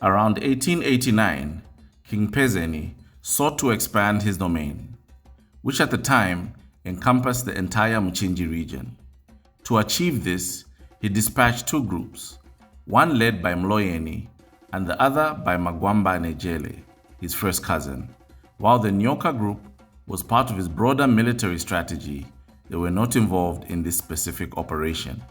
Around 1889, King Pezeni sought to expand his domain, which at the time encompassed the entire Mchinji region. To achieve this, he dispatched two groups, one led by Mloyeni and the other by Magwambane Jele, his first cousin. While the Nyoka group was part of his broader military strategy, they were not involved in this specific operation.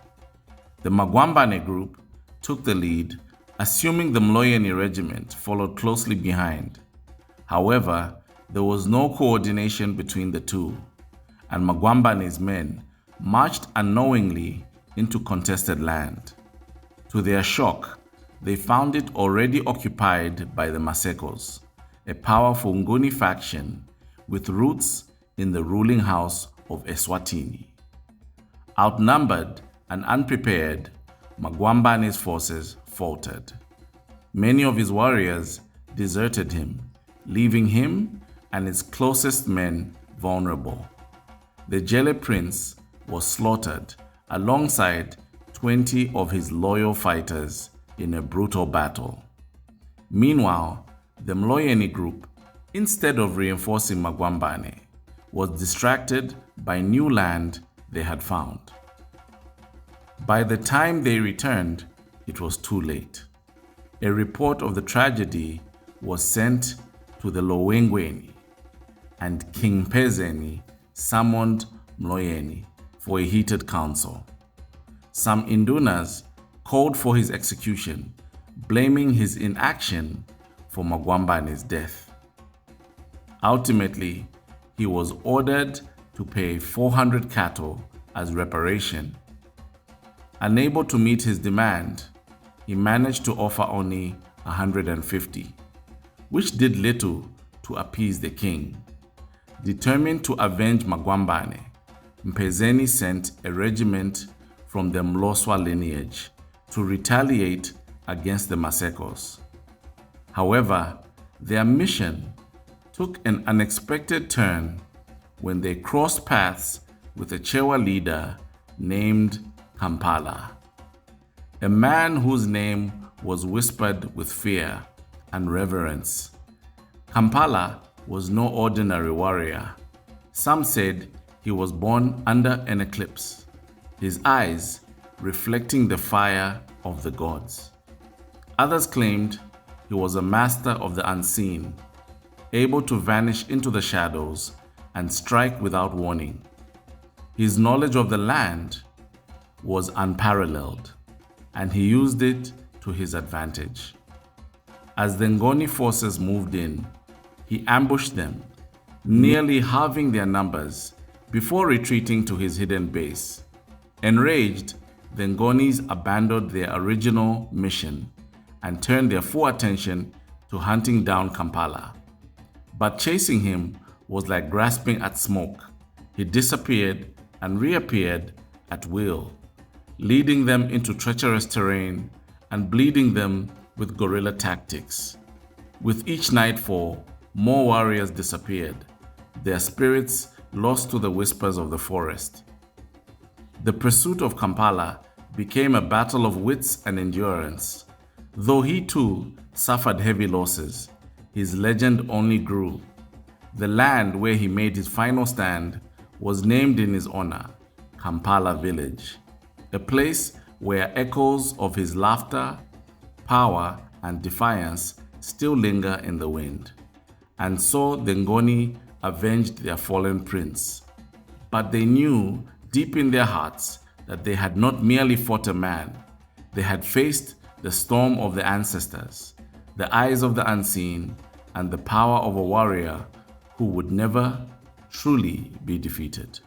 The Magwambane group took the lead, assuming the Mloyeni regiment followed closely behind. However, there was no coordination between the two, and Magwambane's men marched unknowingly into contested land. To their shock, they found it already occupied by the Masekos, a powerful Nguni faction with roots in the ruling house of Eswatini. Outnumbered and unprepared, Magwambane's forces faltered. Many of his warriors deserted him, leaving him and his closest men vulnerable. The Jele prince was slaughtered alongside 20 of his loyal fighters in a brutal battle. Meanwhile, the Mloyeni group, instead of reinforcing Magwambane, was distracted by new land they had found. By the time they returned, it was too late. A report of the tragedy was sent to the Lowengweni, and King Pezeni summoned Mloyeni for a heated council. Some Indunas called for his execution, blaming his inaction for Magwambane's death. Ultimately, he was ordered to pay 400 cattle as reparation. Unable to meet his demand, he managed to offer only 150, which did little to appease the king. Determined to avenge Magwambane, Mpezeni sent a regiment from the Mloswa lineage to retaliate against the Masekos. However, their mission took an unexpected turn when they crossed paths with a Chewa leader named Kampala, a man whose name was whispered with fear and reverence. Kampala was no ordinary warrior. Some said he was born under an eclipse, his eyes reflecting the fire of the gods. Others claimed he was a master of the unseen, able to vanish into the shadows and strike without warning. His knowledge of the land was unparalleled, and he used it to his advantage. As the Ngoni forces moved in, he ambushed them, nearly halving their numbers before retreating to his hidden base. Enraged, the Ngonis abandoned their original mission and turned their full attention to hunting down Kampala. But chasing him was like grasping at smoke. He disappeared and reappeared at will, leading them into treacherous terrain and bleeding them with guerrilla tactics. With each nightfall, more warriors disappeared, their spirits lost to the whispers of the forest. The pursuit of Kampala became a battle of wits and endurance. Though he too suffered heavy losses, his legend only grew. The land where he made his final stand was named in his honor, Kampala Village, a place where echoes of his laughter, power, and defiance still linger in the wind. And so the Ngoni avenged their fallen prince. But they knew deep in their hearts that they had not merely fought a man, they had faced the storm of the ancestors, the eyes of the unseen, and the power of a warrior who would never truly be defeated.